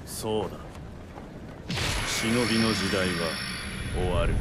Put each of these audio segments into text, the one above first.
そうだ。忍びの時代は終わる。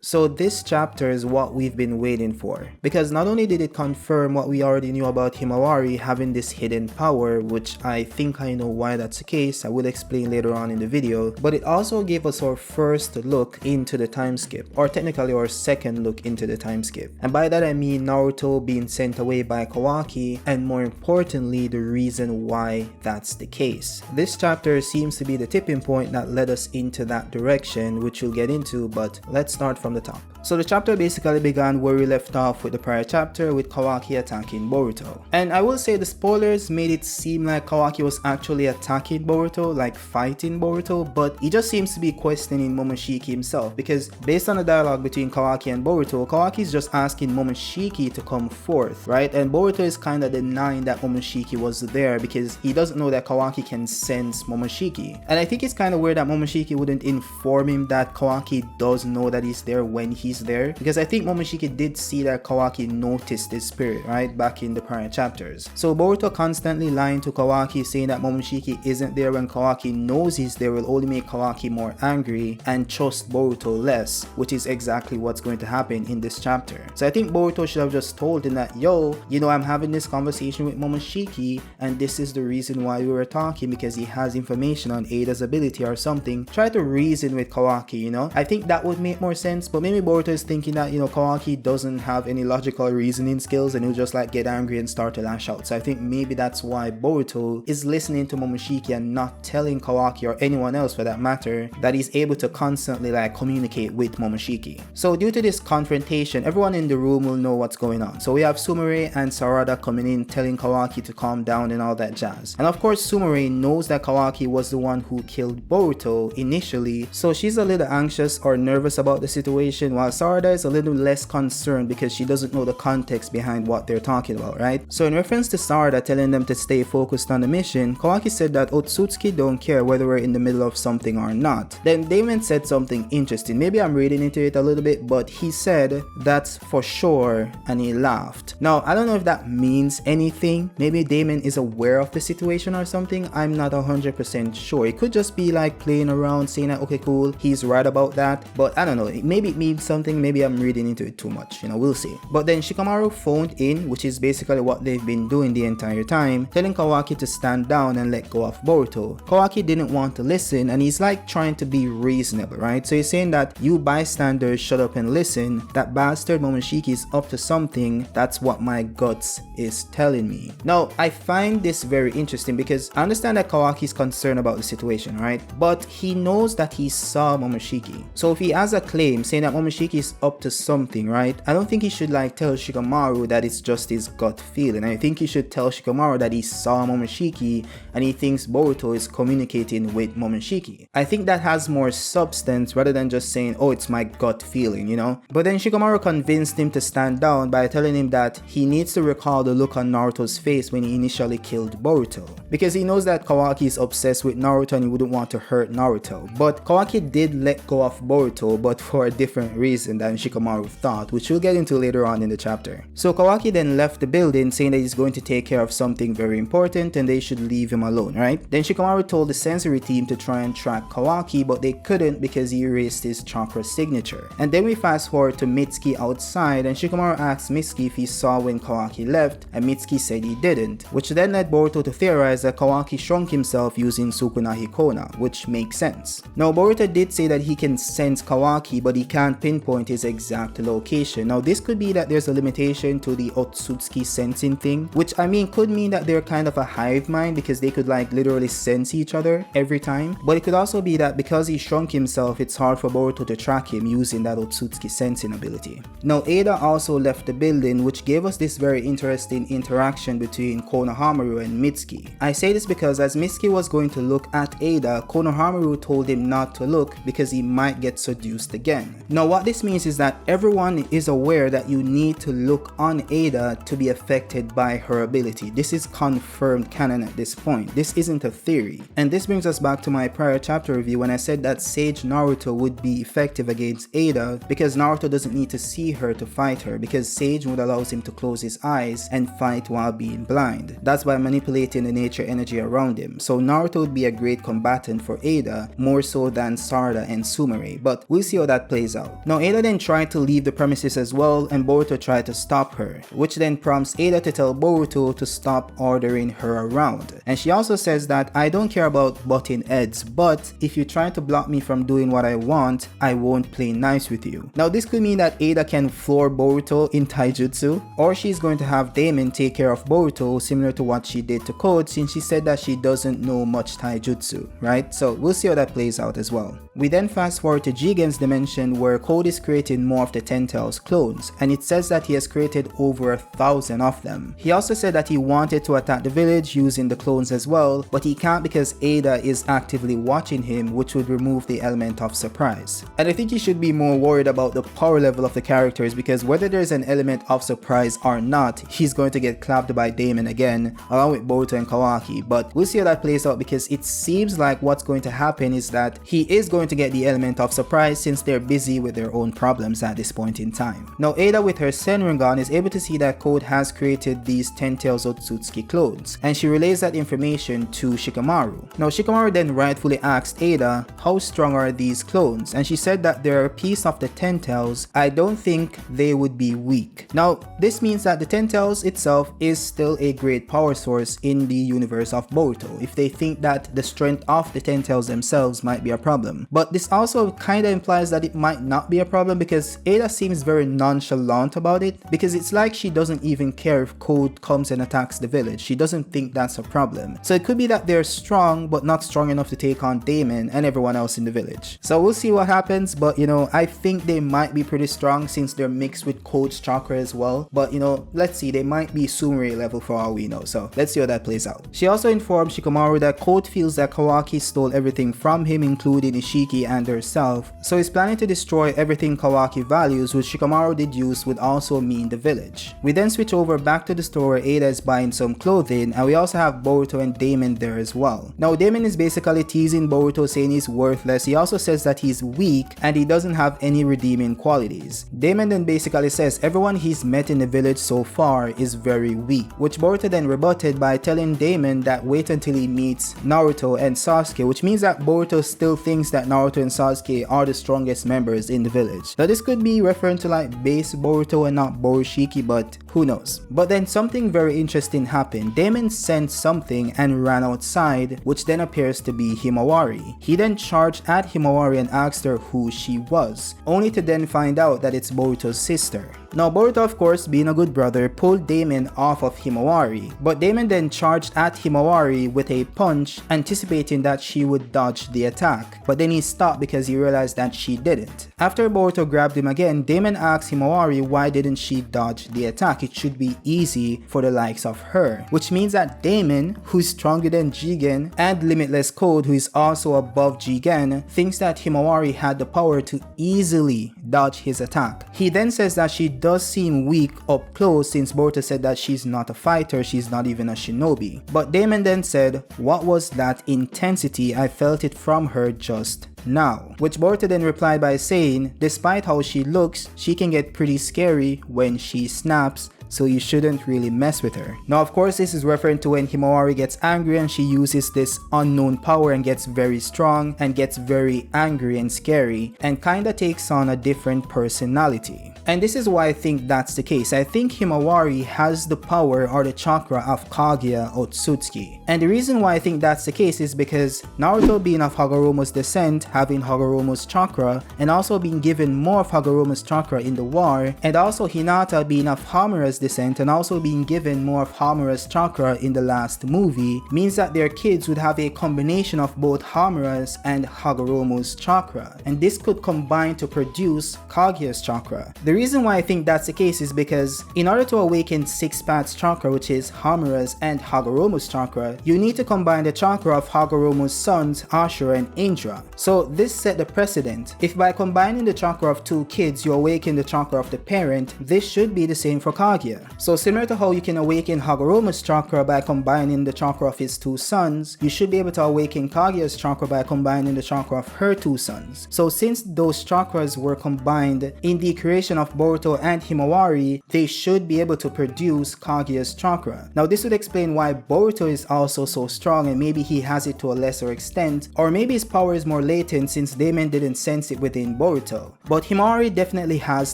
So this chapter is what we've been waiting for, because not only did it confirm what we already knew about Himawari having this hidden power, which I think I know why that's the case, I will explain later on in the video, but it also gave us our first look into the time skip, or technically our second look into the time skip. And by that I mean Naruto being sent away by Kawaki, and more importantly the reason why that's the case. This chapter seems to be the tipping point that led us into that direction, which we'll get into, but let's start from the top. So the chapter basically began where we left off with the prior chapter, with Kawaki attacking Boruto. And I will say the spoilers made it seem like Kawaki was actually attacking Boruto, like fighting Boruto, but he just seems to be questioning Momoshiki himself, because based on the dialogue between Kawaki and Boruto, Kawaki is just asking Momoshiki to come forth, right? And Boruto is kind of denying that Momoshiki was there because he doesn't know that Kawaki can sense Momoshiki. And I think it's kind of weird that Momoshiki wouldn't inform him that Kawaki does know that he's there when he's there, because I think Momoshiki did see that Kawaki noticed his spirit, right, back in the prior chapters. So Boruto constantly lying to Kawaki, saying that Momoshiki isn't there when Kawaki knows he's there, will only make Kawaki more angry and trust Boruto less, which is exactly what's going to happen in this chapter. So I think Boruto should have just told him that, yo, you know, I'm having this conversation with Momoshiki and this is the reason why we were talking, because he has information on Eida's ability or something. Try to reason with Kawaki, you know. I think that would make more sense, but maybe Boruto is thinking that, you know, Kawaki doesn't have any logical reasoning skills and he'll just like get angry and start to lash out. So I think maybe that's why Boruto is listening to Momoshiki and not telling Kawaki, or anyone else for that matter, that he's able to constantly like communicate with Momoshiki. So due to this confrontation, everyone in the room will know what's going on. So we have Sumire and Sarada coming in telling Kawaki to calm down and all that jazz. And of course Sumire knows that Kawaki was the one who killed Boruto initially, so she's a little anxious or nervous about the situation, while Sarada is a little less concerned because she doesn't know the context behind what they're talking about, right? So in reference to Sarada telling them to stay focused on the mission, Kawaki said that Otsutsuki don't care whether we're in the middle of something or not. Then Damon said something interesting. Maybe I'm reading into it a little bit, but he said, that's for sure, and he laughed. Now, I don't know if that means anything. Maybe Damon is aware of the situation or something. I'm not 100% sure. It could just be like playing around, saying that, okay, cool, he's right about that, but I don't know. Maybe it means something. Maybe I'm reading into it too much, you know, we'll see. But then Shikamaru phoned in, which is basically what they've been doing the entire time, telling Kawaki to stand down and let go of Boruto. Kawaki didn't want to listen, and he's like trying to be reasonable, right? So he's saying that you bystanders shut up and listen, that bastard Momoshiki is up to something, that's what my guts is telling me. Now, I find this very interesting because I understand that Kawaki is concerned about the situation, right? But he knows that he saw Momoshiki. So if he has a claim saying that Momoshiki is up to something, right? I don't think he should like tell Shikamaru that it's just his gut feeling. I think he should tell Shikamaru that he saw Momoshiki and he thinks Boruto is communicating with Momoshiki. I think that has more substance rather than just saying, oh, it's my gut feeling, you know? But then Shikamaru convinced him to stand down by telling him that he needs to recall the look on Naruto's face when he initially killed Boruto, because he knows that Kawaki is obsessed with Naruto and he wouldn't want to hurt Naruto. But Kawaki did let go of Boruto, but for a different reason than Shikamaru thought, which we'll get into later on in the chapter. So Kawaki then left the building saying that he's going to take care of something very important and they should leave him alone, right? Then Shikamaru told the sensory team to try and track Kawaki, but they couldn't because he erased his chakra signature. And then we fast forward to Mitsuki outside, and Shikamaru asked Mitsuki if he saw when Kawaki left, and Mitsuki said he didn't, which then led Boruto to theorize that Kawaki shrunk himself using Sukunahi Kona, which makes sense. Now Boruto did say that he can sense Kawaki, but he can't pinpoint his exact location. Now this could be that there's a limitation to the Otsutsuki sensing thing, which I mean could mean that they're kind of a hive mind because they could like literally sense each other every time, but it could also be that because he shrunk himself, it's hard for Boruto to track him using that Otsutsuki sensing ability. Now Eida also left the building, which gave us this very interesting interaction between Konohamaru and Mitsuki. I say this because as Mitsuki was going to look at Eida, Konohamaru told him not to look because he might get seduced again. Now what this means is that everyone is aware that you need to look on Eida to be affected by her ability. This is confirmed canon at this point. This isn't a theory. And this brings us back to my prior chapter review when I said that Sage Naruto would be effective against Eida because Naruto doesn't need to see her to fight her, because Sage would allow him to close his eyes and fight while being blind. That's by manipulating the nature energy around him. So Naruto would be a great combatant for Eida, more so than Sarada and Sumire, but we'll see how that plays out. Now Eida then tried to leave the premises as well, and Boruto tried to stop her, which then prompts Eida to tell Boruto to stop ordering her around. And she also says that I don't care about butting heads, but if you try to block me from doing what I want, I won't play nice with you. Now this could mean that Eida can floor Boruto in taijutsu, or she's going to have Damon take care of Boruto similar to what she did to Code, since she said that she doesn't know much taijutsu, right? So we'll see how that plays out as well. We then fast forward to Jigen's dimension where Code is creating more of the Ten Tails clones, and it says that he has created over 1,000 of them. He also said that he wanted to attack the village using the clones as well, but he can't because Eida is actively watching him, which would remove the element of surprise. And I think he should be more worried about the power level of the characters, because whether there's an element of surprise or not, he's going to get clapped by Damon again, along with Boruto and Kawaki. But we'll see how that plays out, because it seems like what's going to happen is that he is going to get the element of surprise since they're busy with their own problems at this point in time. Now Eida with her Senringan is able to see that Code has created these 10 Tails Otsutsuki clones, and she relays that information to Shikamaru. Now Shikamaru then rightfully asked Eida how strong are these clones, and she said that they're a piece of the 10 Tails. I don't think they would be weak. Now this means that the 10 Tails itself is still a great power source in the universe of Boruto, if they think that the strength of the 10 Tails themselves might be a problem. But this also kinda implies that it might not be a problem, because Eida seems very nonchalant about it, because it's like she doesn't even care if Code comes and attacks the village. She doesn't think that's a problem. So it could be that they're strong but not strong enough to take on Damon and everyone else in the village. So we'll see what happens, but you know, I think they might be pretty strong since they're mixed with Code's chakra as well. But you know, let's see, they might be Sumire level for all we know, so let's see how that plays out. She also informed Shikamaru that Code feels that Kawaki stole everything from him, including Ishiki and herself, so he's planning to destroy everything Kawaki values, which Shikamaru deduced would also mean the village. We then switch over back to the store where Eida is buying some clothing, and we also have Boruto and Damon there as well. Now Damon is basically teasing Boruto, saying he's worthless. He also says that he's weak and he doesn't have any redeeming qualities. Damon then basically says everyone he's met in the village so far is very weak, which Boruto then rebutted by telling Damon that wait until he meets Naruto and Sasuke, which means that Boruto still thinks that Naruto and Sasuke are the strongest members in the village. Now this could be referring to like base Boruto and not Borushiki, but who knows. But then something very interesting happened. Damon sensed something and ran outside, which then appears to be Himawari. He then charged at Himawari and asked her who she was, only to then find out that it's Boruto's sister. Now Boruto, of course, being a good brother, pulled Damon off of Himawari, but Damon then charged at Himawari with a punch, anticipating that she would dodge the attack, but then he stopped because he realized that she didn't. After Boruto grabbed him again, Damon asked Himawari why didn't she dodge the attack. It should be easy for the likes of her, which means that Damon, who's stronger than Jigen, and Limitless Code, who is also above Jigen, thinks that Himawari had the power to easily dodge his attack. He then says that she does seem weak up close, since Boruto said that she's not a fighter, she's not even a shinobi. But Damon then said, what was that intensity? I felt it from her just now. Which Boruto then replied by saying, despite how she looks, she can get pretty scary when she snaps, so you shouldn't really mess with her. Now of course this is referring to when Himawari gets angry and she uses this unknown power and gets very strong and gets very angry and scary and kinda takes on a different personality. And this is why I think that's the case. I think Himawari has the power or the chakra of Kaguya Otsutsuki. And the reason why I think that's the case is because Naruto being of Hagoromo's descent, having Hagoromo's chakra, and also being given more of Hagoromo's chakra in the war, and also Hinata being of Hamura's descent and also being given more of Hamura's chakra in the last movie means that their kids would have a combination of both Hamura's and Hagoromo's chakra, and this could combine to produce Kaguya's chakra. The reason why I think that's the case is because in order to awaken Six Paths chakra, which is Hamura's and Hagoromo's chakra, you need to combine the chakra of Hagoromo's sons Ashura and Indra. So this set the precedent. If by combining the chakra of two kids you awaken the chakra of the parent, this should be the same for Kaguya. So similar to how you can awaken Hagoromo's chakra by combining the chakra of his two sons, you should be able to awaken Kaguya's chakra by combining the chakra of her two sons. So since those chakras were combined in the creation of Boruto and Himawari, they should be able to produce Kaguya's chakra. Now this would explain why Boruto is also so strong, and maybe he has it to a lesser extent, or maybe his power is more latent since Damon didn't sense it within Boruto. But Himawari definitely has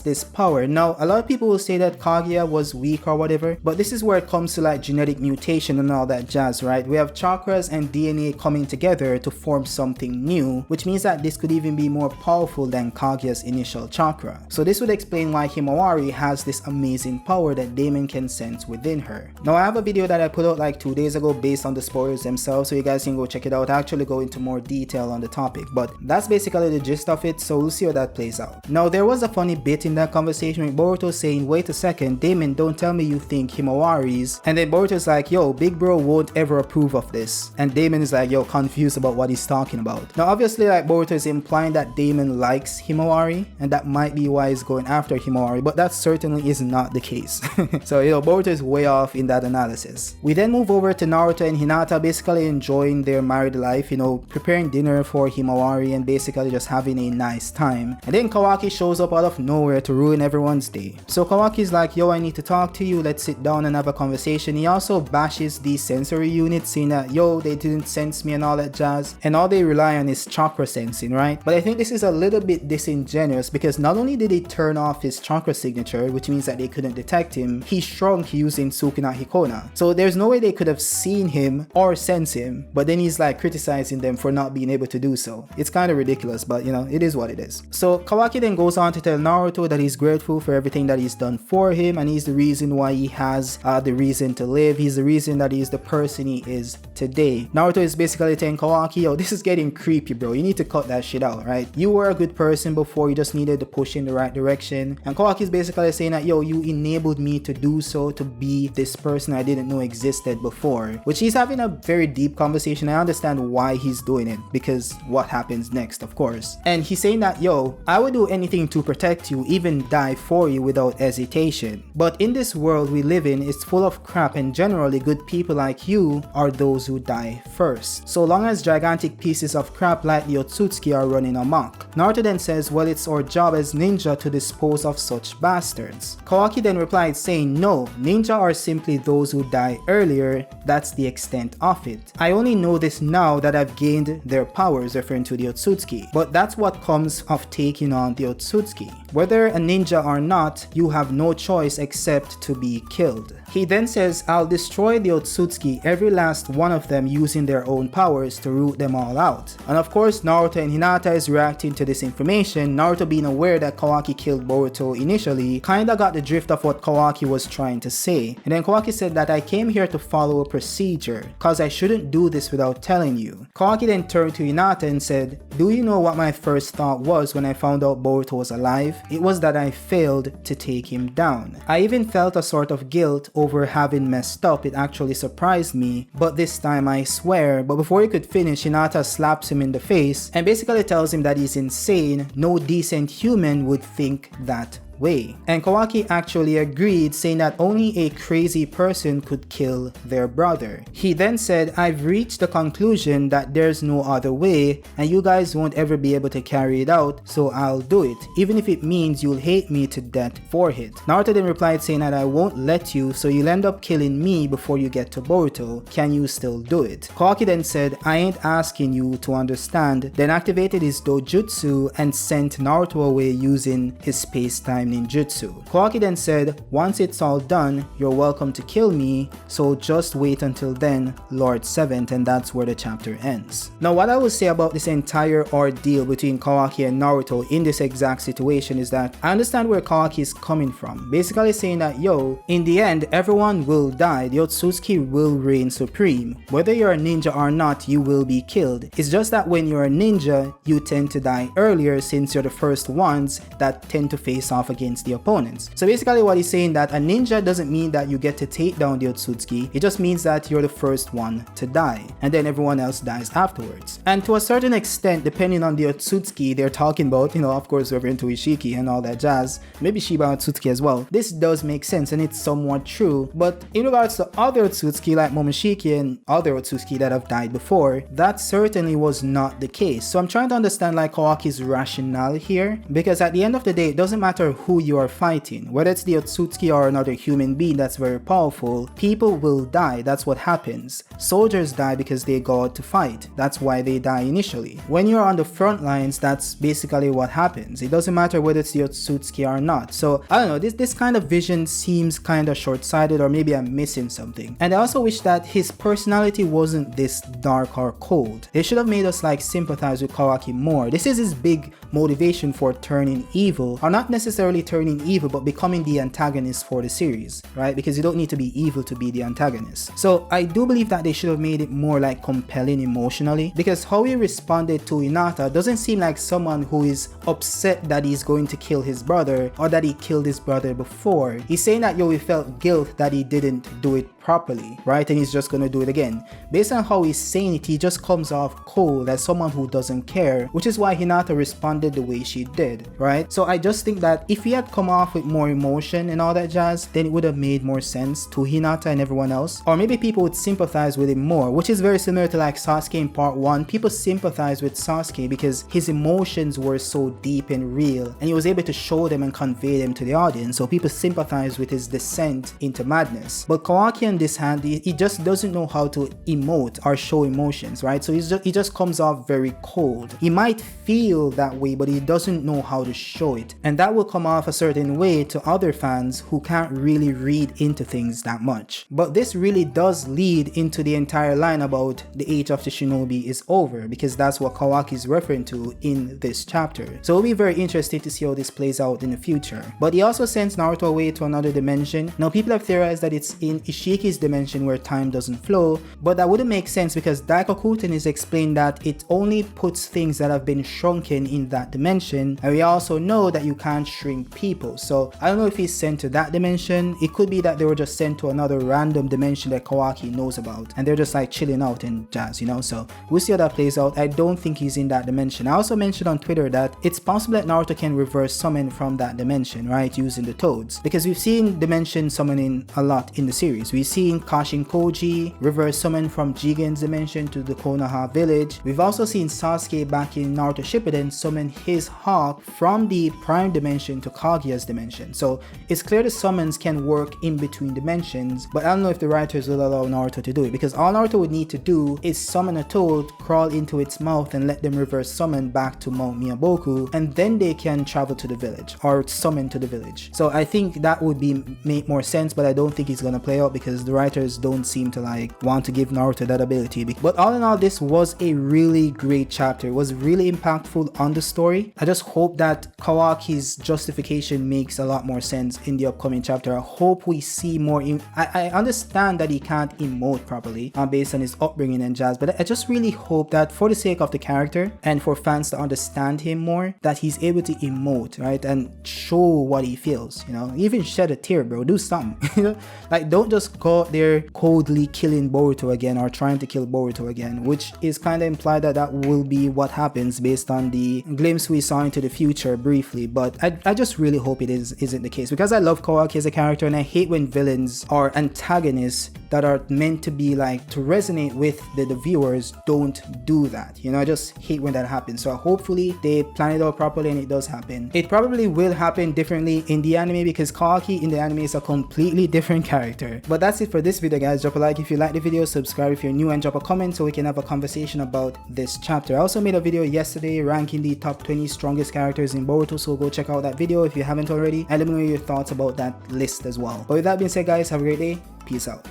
this power. Now a lot of people will say that Kaguya was weak or whatever, but this is where it comes to like genetic mutation and all that jazz, right? We have chakras and DNA coming together to form something new, which means that this could even be more powerful than Kaguya's initial chakra. So this would explain why Himawari has this amazing power that Damon can sense within her. Now I have a video that I put out like 2 days ago based on the spoilers themselves, so you guys can go check it out. I actually go into more detail on the topic, but that's basically the gist of it, so we'll see how that plays out. Now there was a funny bit in that conversation with Boruto saying, wait a second, Damon, don't tell me you think Himawari's, and then Boruto's like, yo, big bro won't ever approve of this, and Damon is like, yo, confused about what he's talking about. Now obviously like Boruto is implying that Damon likes Himawari, and that might be why he's going after Himawari, but that certainly is not the case. So you know, Boruto is way off in that analysis. We then move over to Naruto and Hinata basically enjoying their married life, you know, preparing dinner for Himawari and basically just having a nice time. And then Kawaki shows up out of nowhere to ruin everyone's day. So Kawaki's like, yo, I need to talk to you, let's sit down and have a conversation. He also bashes the sensory unit, saying that, yo, they didn't sense me and all that jazz, and all they rely on is chakra sensing, right? But I think this is a little bit disingenuous because not only did he turn off his chakra signature, which means that they couldn't detect him, he shrunk using Sukuna Hikona. So there's no way they could have seen him or sense him, but then he's like criticizing them for not being able to do so. It's kind of ridiculous, but you know, it is what it is. So Kawaki then goes on to tell Naruto that he's grateful for everything that he's done for him, and he's the reason why he has the reason to live. He's the reason that he's the person he is today. Naruto is basically telling Kawaki, yo, this is getting creepy, bro. You need to cut that shit out, right? You were a good person before, you just needed to push in the right direction. And Kawaki is basically saying that, yo, you enabled me to do so, to be this person I didn't know existed before. Which he's having a very deep conversation. I understand why he's doing it, because what happens next, of course. And he's saying that, yo, I would do anything to protect you, even die for you without hesitation. But in this world we live in, it's full of crap, and generally good people like you are those who die first, so long as gigantic pieces of crap like the Otsutsuki are running amok. Naruto then says, well, it's our job as ninja to dispose of such bastards. Kawaki then replied saying, no, ninja are simply those who die earlier. That's the extent of it. I only know this now that I've gained their powers, referring to the Otsutsuki, but that's what comes of taking on the Otsutsuki. Whether a ninja or not, you have no choice except to be killed. He then says, I'll destroy the Otsutsuki, every last one of them, using their own powers to root them all out. And of course, Naruto and Hinata is reacting to this information. Naruto, being aware that Kawaki killed Boruto initially, kinda got the drift of what Kawaki was trying to say. And then Kawaki said that I came here to follow a procedure, cause I shouldn't do this without telling you. Kawaki then turned to Hinata and said, do you know what my first thought was when I found out Boruto was alive? It was that I failed to take him down. I even felt a sort of guilt over having messed up. It actually surprised me, but this time I swear. But before he could finish, Hinata slaps him in the face and basically tells him that he's insane. No decent human would think that way. And Kawaki actually agreed, saying that only a crazy person could kill their brother. He then said, I've reached the conclusion that there's no other way and you guys won't ever be able to carry it out, so I'll do it, even if it means you'll hate me to death for it. Naruto then replied saying that I won't let you, so you'll end up killing me before you get to Boruto. Can you still do it? Kawaki then said, I ain't asking you to understand, then activated his dojutsu and sent Naruto away using his space-time ninjutsu. Kawaki then said, once it's all done, you're welcome to kill me, so just wait until then, Lord Seventh, and that's where the chapter ends. Now what I will say about this entire ordeal between Kawaki and Naruto in this exact situation is that I understand where Kawaki is coming from, basically saying that yo, in the end everyone will die, the Otsutsuki will reign supreme, whether you're a ninja or not you will be killed. It's just that when you're a ninja you tend to die earlier since you're the first ones that tend to face off against the opponents. So basically what he's saying that a ninja doesn't mean that you get to take down the Otsutsuki, it just means that you're the first one to die and then everyone else dies afterwards. And to a certain extent, depending on the Otsutsuki they're talking about, you know, of course we're into Ishiki and all that jazz, maybe Shiba Otsutsuki as well, this does make sense and it's somewhat true. But in regards to other Otsutsuki like Momoshiki and other Otsutsuki that have died before, that certainly was not the case. So I'm trying to understand like Kawaki's rationale here, because at the end of the day it doesn't matter who you are fighting, whether it's the Otsutsuki or another human being that's very powerful, people will die. That's what happens. Soldiers die because they go out to fight. That's why they die initially. When you're on the front lines, that's basically what happens. It doesn't matter whether it's the Otsutsuki or not. So I don't know, this kind of vision seems kind of short-sighted, or maybe I'm missing something. And I also wish that his personality wasn't this dark or cold. They should have made us like sympathize with Kawaki more. This is his big motivation for turning evil, or not necessarily turning evil but becoming the antagonist for the series, right? Because you don't need to be evil to be the antagonist. So I do believe that they should have made it more like compelling emotionally, because how he responded to Hinata doesn't seem like someone who is upset that he's going to kill his brother or that he killed his brother before. He's saying that yo, he felt guilt that he didn't do it properly, right? And he's just gonna do it again. Based on how he's saying it, he just comes off cold as someone who doesn't care, which is why Hinata responded the way she did, right? So I just think that if he had come off with more emotion and all that jazz, then it would have made more sense to Hinata and everyone else, or maybe people would sympathize with him more, which is very similar to like Sasuke in part 1. People sympathize with Sasuke because his emotions were so deep and real, and he was able to show them and convey them to the audience, so people sympathize with his descent into madness. But Kawaki on this hand, he just doesn't know how to emote or show emotions, right? So he just comes off very cold. He might feel that way, but he doesn't know how to show it, and that will come off a certain way to other fans who can't really read into things that much. But this really does lead into the entire line about the age of the shinobi is over, because that's what Kawaki is referring to in this chapter. So it'll be very interesting to see how this plays out in the future. But he also sends Naruto away to another dimension. Now people have theorized that it's in Ishiki's dimension where time doesn't flow, but that wouldn't make sense because Daikokuten is explained that it only puts things that have been shrunken in that dimension, and we also know that you can't shrink people. So I don't know if he's sent to that dimension. It could be that they were just sent to another random dimension that Kawaki knows about, and they're just like chilling out and jazz, you know? So we'll see how that plays out. I don't think he's in that dimension. I also mentioned on Twitter that it's possible that Naruto can reverse summon from that dimension, right, using the toads, because we've seen dimension summoning a lot in the series. We've seen Kashin Koji reverse summon from Jigen's dimension to the Konoha village. We've also seen Sasuke back in Naruto Shippuden summon his hawk from the prime dimension to Kaguya's dimension. So it's clear the summons can work in between dimensions, but I don't know if the writers will allow Naruto to do it, because all Naruto would need to do is summon a toad, crawl into its mouth, and let them reverse summon back to Mount Miyaboku, and then they can travel to the village or summon to the village. So I think that would make more sense, but I don't think it's gonna play out because the writers don't seem to like want to give Naruto that ability. But all in all, this was a really great chapter. It was really impactful on the story. I just hope that Kawaki's justification makes a lot more sense in the upcoming chapter. I hope we see more. I understand that he can't emote properly based on his upbringing and jazz, but I just really hope that for the sake of the character and for fans to understand him more, that he's able to emote, right, and show what he feels, you know? Even shed a tear, bro. Do something. You know, like don't just go out there coldly killing Boruto again or trying to kill Boruto again, which is kind of implied that that will be what happens based on the glimpse we saw into the future briefly. But I just really hope it isn't the case, because I love Kawaki as a character, and I hate when villains or antagonists that are meant to be like to resonate with the viewers don't do that, you know? I just hate when that happens. So hopefully they plan it out properly and it does happen. It probably will happen differently in the anime, because Kawaki in the anime is a completely different character. But that's that's it for this video, guys. Drop a like if you like the video, subscribe if you're new, and drop a comment so we can have a conversation about this chapter. I also made a video yesterday ranking the top 20 strongest characters in Boruto, so go check out that video if you haven't already, and let me know your thoughts about that list as well. But with that being said, guys, have a great day. Peace out.